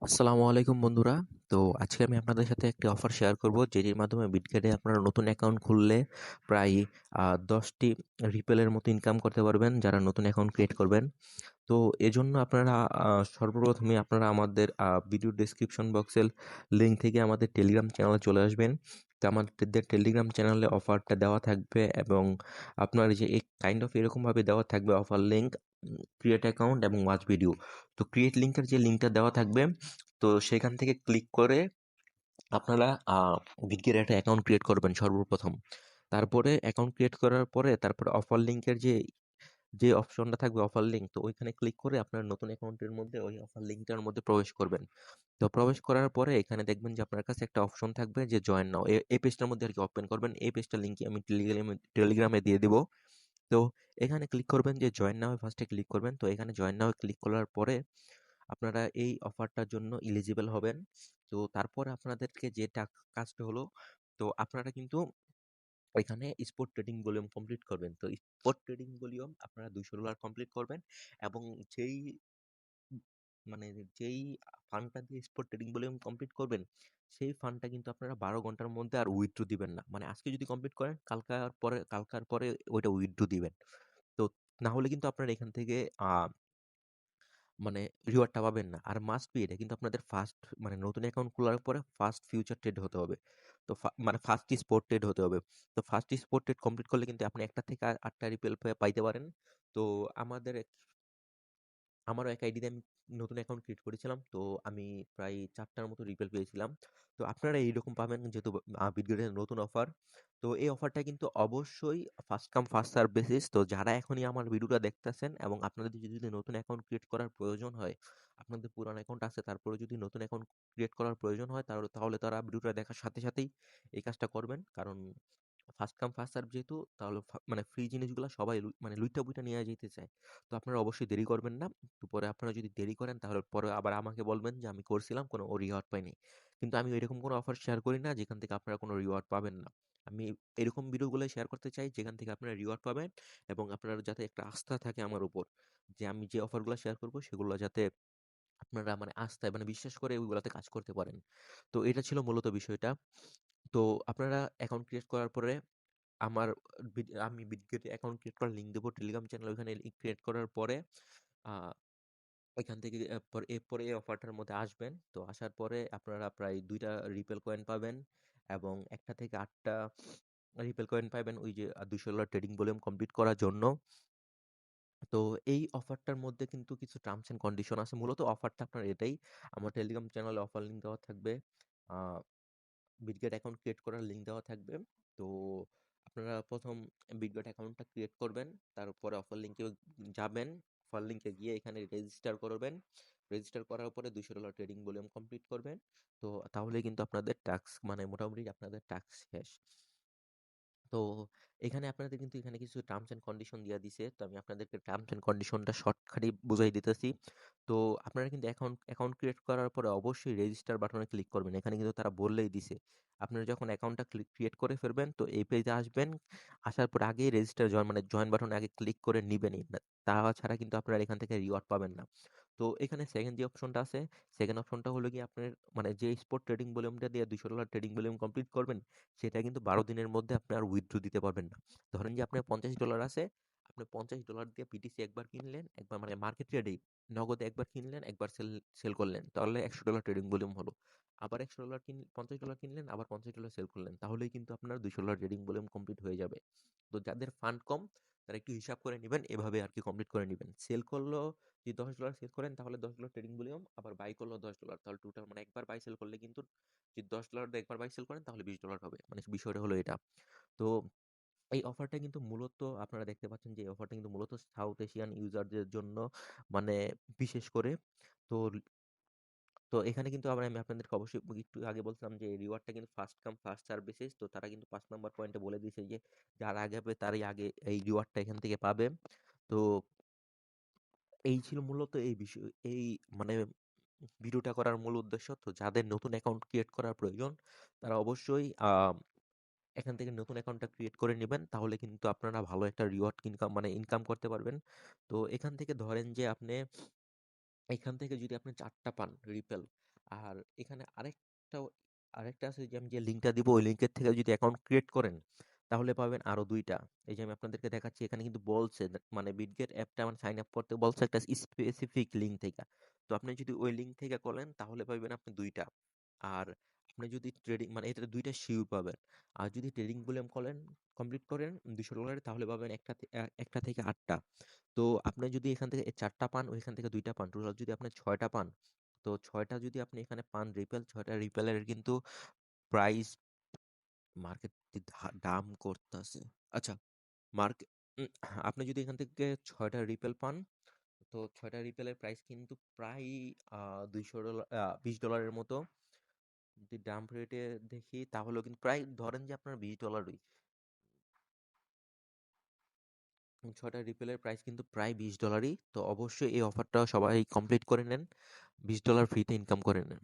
আসসালামু আলাইকুম বন্ধুরা। তো আজকে আমি আপনাদের সাথে একটি অফার শেয়ার করব, যেটির মাধ্যমে বিটগেটে আপনারা নতুন অ্যাকাউন্ট খুললে প্রায় 10টি রিপেলের মতো ইনকাম করতে পারবেন যারা নতুন অ্যাকাউন্ট ক্রিয়েট করবেন। তো এজন্য আপনারা সর্বপ্রথমে আপনারা আমাদের ভিডিও ডেসক্রিপশন বক্সের লিঙ্ক থেকে আমাদের টেলিগ্রাম চ্যানেলে চলে আসবেন। তো আমাদের টেলিগ্রাম চ্যানেলে অফারটা দেওয়া থাকবে, এবং আপনার যে এই কাইন্ড অফ এরকমভাবে দেওয়া থাকবে অফার লিঙ্ক, ক্রিয়েট অ্যাকাউন্ট এবং ওয়াচ ভিডিও। তো ক্রিয়েট লিঙ্কের যে লিঙ্কটা দেওয়া থাকবে, তো সেখান থেকে ক্লিক করে আপনারা বিটগেট একটা অ্যাকাউন্ট ক্রিয়েট করবেন সর্বপ্রথম। তারপরে অ্যাকাউন্ট ক্রিয়েট করার পরে তারপরে অফার লিঙ্কের যে অপশনটা থাকবে অফার লিঙ্ক, তো ওইখানে ক্লিক করে আপনার নতুন অ্যাকাউন্টের মধ্যে ওই অফার লিঙ্কটার মধ্যে প্রবেশ করবেন। তো প্রবেশ করার পরে এখানে দেখবেন যে আপনার কাছে একটা অপশন থাকবে যে জয়েন নাও। এই পেজটার মধ্যে আর কি ওপেন করবেন। এই পেজটার লিঙ্ক আমি টেলিগ্রামে দিয়ে দিব। তো এখানে ক্লিক করবেন যে জয়েন নাও, ফার্স্টে ক্লিক করবেন। তো এখানে জয়েন নাও ক্লিক করার পরে আপনারা এই অফারটার জন্য এলিজিবল হবেন। তো তারপরে আপনাদেরকে যে কাজটা হলো, তো আপনারা কিন্তু এখানে স্পট ট্রেডিং ভলিউম কমপ্লিট করবেন। তো স্পট ট্রেডিং ভলিউম আপনারা $200 কমপ্লিট করবেন, এবং যেই মানে যেই ফান্ডটা দিয়ে স্পট ট্রেডিং ভলিউম কমপ্লিট করবেন, সেই ফান্ডটা কিন্তু আপনারা 12 ঘন্টার মধ্যে আর উইথড্র দিবেন না। মানে আজকে যদি কমপ্লিট করেন, কালকার পরে ওইটা উইথড্র দিবেন। তো না হলে কিন্তু আপনারা এখান থেকে মানে রিওয়ার্ডটা পাবেন না। আর মাস্ট বি এটা কিন্তু আপনাদের ফার্স্ট, মানে নতুন অ্যাকাউন্ট খোলার পরে ফার্স্ট ফিউচার ট্রেড হতে হবে। তো মানে ফার্স্ট স্পট ট্রেড হতে হবে। তো ফার্স্ট স্পট ট্রেড কমপ্লিট করলে কিন্তু আপনি একটা থেকে 8টা রিপেল পাইতে পারেন। তো আমারও এক আইডিতে আমি নতুন অ্যাকাউন্ট ক্রিয়েট করেছিলাম। তো আমি প্রায় 4টার মতো রিপেল পেয়েছিলাম। তো আপনারা এইরকম পাবেন, যেহেতু বিটগেটের নতুন অফার। তো এই অফারটা কিন্তু অবশ্যই first come first serve basis. তো যারা এখনই আমার ভিডিওটা দেখতেছেন এবং আপনাদের যদি নতুন অ্যাকাউন্ট ক্রিয়েট করার প্রয়োজন হয়, আপনাদের পুরান অ্যাকাউন্ট আছে তারপরে যদি নতুন অ্যাকাউন্ট ক্রিয়েট করার প্রয়োজন হয়, তাহলে তারা ভিডিওটা দেখার সাথে সাথেই এই কাজটা করবেন। কারণ ফার্স্ট কাম ফার্স্ট সার্ভ যেহেতু, তাহলে মানে ফ্রি জিনিসগুলো সবাই মানে লুইটা বুইটা নিয়ে যেতে চায়। তো আপনারা অবশ্যই দেরি করবেন না। তো পরে আপনারা যদি দেরি করেন তাহলে পরে আবার আমাকে বলবেন যে আমি করছিলাম কোনো রিওয়ার্ড পাইনি। কিন্তু আমি এরকম কোনো অফার শেয়ার করি না যেখান থেকে আপনারা কোনো রিওয়ার্ড পাবেন না। আমি এরকম ভিডিওগুলো শেয়ার করতে চাই যেখান থেকে আপনারা রিওয়ার্ড পাবেন, এবং আপনার যাতে একটা আস্থা থাকে আমার উপর, যে আমি যে অফারগুলো শেয়ার করব সেগুলো যাতে আপনারা মানে আস্থায় মানে বিশ্বাস করে ওইগুলাতে কাজ করতে পারেন। তো এটা ছিল মূলত বিষয়টা। তো আপনারা অ্যাকাউন্ট ক্রিয়েট করার পরে আমার আমি বিটগেটে অ্যাকাউন্ট ক্রিয়েট করার লিঙ্ক দেবো টেলিগ্রাম চ্যানেল, ওইখানে লিঙ্ক ক্রিয়েট করার পরে আহ, ওইখান থেকে এরপরে এই অফারটার মধ্যে আসবেন। তো আসার পরে আপনারা প্রায় 2টা রিপেল কয়েন পাবেন, এবং একটা থেকে 8টা রিপেল কয়েন পাবেন ওই যে $200 ট্রেডিং ভলিউম কমপ্লিট করার জন্য। তো এই অফারটার মধ্যে কিন্তু কিছু টার্মস এন্ড কন্ডিশন আছে। মূলত অফারটা আপনার এটাই, আমার টেলিগ্রাম চ্যানেলে অফার লিঙ্ক দেওয়া থাকবে, বিটগেট অ্যাকাউন্ট ক্রিয়েট করার লিঙ্ক দেওয়া থাকবে। তো আপনারা প্রথম বিটগেট অ্যাকাউন্টটা ক্রিয়েট করবেন, তারপরে অফার লিঙ্কে যাবেন। অফার লিঙ্কে গিয়ে এখানে রেজিস্টার করবেন। রেজিস্টার করার পরে $200 ট্রেডিং ভলিউম কমপ্লিট করবেন। তো তাহলে কিন্তু আপনাদের টাস্ক মানে মোটামুটি আপনাদের টাস্ক শেষ। তো এখানে আপনাদের কিন্তু এখানে কিছু টার্মস এন্ড কন্ডিশন দিয়া দিছে। তো আমি আপনাদেরকে টার্মস এন্ড কন্ডিশনটা শর্টকাটে বুঝাই দিতেছি। তো আপনারা কিন্তু অ্যাকাউন্ট ক্রিয়েট করার পরে অবশ্যই রেজিস্টার বাটনে ক্লিক করবেন। এখানে কিন্তু তারা বললেই দিছে। আপনারা যখন অ্যাকাউন্টটা ক্রিয়েট করে ফেলবেন, তো এই পেজে আসবেন। আসার পর আগেই রেজিস্টার মানে জয়েন বাটনে আগে ক্লিক করে নিবেনই না। তাছাড়া কিন্তু আপনারা এখান থেকে রিওয়ার্ড পাবেন না। তো এখানে সেকেন্ড যে অপশনটা আছে, সেকেন্ড অপশনটা হলো কি আপনার মানে যে স্পট ট্রেডিং ভলিউমটা দিয়ে $200 ট্রেডিং ভলিউম কমপ্লিট করবেন, সেটা কিন্তু 12 দিনের মধ্যে আপনি আর উইথড্র দিতে পারবেন না। ধরেন যে আপনার $50 আছে, আপনি $50 দিয়ে পিটিসি একবার কিনলেন, একবার মানে মার্কেট ট্রেডেই নগদে একবার কিনলেন, একবার সেল করলেন, তাহলে $100 ট্রেডিং ভলিউম হলো। আবার $50 কিনলেন, আবার $50 সেল করলেন, তাহলেই কিন্তু আপনার $200 ট্রেডিং ভলিউম কমপ্লিট হয়ে যাবে। তো যাদের ফান্ড কম তারা একটু হিসাব করে নেবেন, এভাবে আর কি কমপ্লিট করে নেবেন। সেল করলো যদি $10 সেল করেন তাহলে $10 ট্রেডিং ভলিউম, আবার বাই করলো $10, তাহলে টোটাল মানে একবার বাই সেল করলে কিন্তু যদি $10 দিয়ে একবার বাই সেল করেন তাহলে $20 হবে। মানে বিষয়টা হলো এটা। তো এই অফারটা কিন্তু মূলত আপনারা দেখতে পাচ্ছেন যে এই অফারটা কিন্তু মূলত সাউথ এশিয়ান ইউজারদের জন্য, মানে বিশেষ করে। তো তো এখানে কিন্তু আবার আমি আপনাদেরকে অবশ্যই একটু আগে বলছিলাম যে রিওয়ার্ডটা কিন্তু first come first serve basis. তো তারা কিন্তু 5 নম্বর পয়েন্টে বলে দিয়েছে যে যার আগে হবে তারই আগে এই রিওয়ার্ডটা এখান থেকে পাবে। তো এই ছিল মূলত এই বিষয়, এই মানে ভিডিওটা করার মূল উদ্দেশ্য। তো যাদের নতুন অ্যাকাউন্ট ক্রিয়েট করার প্রয়োজন, তারা অবশ্যই এখান থেকে নতুন অ্যাকাউন্টটা ক্রিয়েট করে নেবেন। তাহলে কিন্তু আপনারা ভালো একটা রিওয়ার্ড ইনকাম করতে পারবেন। তো এখান থেকে ধরেন যে আপনি এখান থেকে যদি আপনি 4টা পান রিপেল, আর এখানে আরেকটা আছে যে আমি যে লিঙ্কটা দিব ওই লিঙ্কের থেকে যদি অ্যাকাউন্ট ক্রিয়েট করেন তাহলে পাবেন আরো ২টা। এই যে আমি আপনাদেরকে দেখাচ্ছি এখানে কিন্তু বলছে মানে বিটগেট অ্যাপটা আমার সাইন আপ করতে বলছে একটা স্পেসিফিক লিঙ্ক থেকে। তো আপনি যদি ওই লিঙ্ক থেকে করেন তাহলে পাবেন আপনি ২টা। আর আপনি যদি ট্রেডিং মানে এটাতে ২টা শিওর পাবেন। আর যদি ট্রেডিং ভলিউম কমপ্লিট করেন $২০০ তাহলে পাবেন একটা থেকে ৮টা। তো আপনি যদি এখান থেকে ৪টা পান ওইখান থেকে ২টা পান। টোটাল যদি আপনি ৬টা পান তো ৬টা যদি আপনি এখানে পান রিপেল ৬টা রিপেলের কিন্তু প্রাইস মার্কেট দাম করতেছে। আচ্ছা মার্কেট আপনি যদি এখান থেকে ৬টা রিপেল পান তো ৬টা রিপেলের প্রাইস কিন্তু প্রায় $২০০ $২০ মতো। যদি ডাম্প রেটে দেখি তাহলেও কিন্তু প্রায় ধরেন যে আপনার $20 ছয়টা রিপেলের প্রাইস কিন্তু প্রায় $20। তো অবশ্যই এই অফারটা সবাই কমপ্লিট করে নেন। $20 ফ্রিতে ইনকাম করে নেন।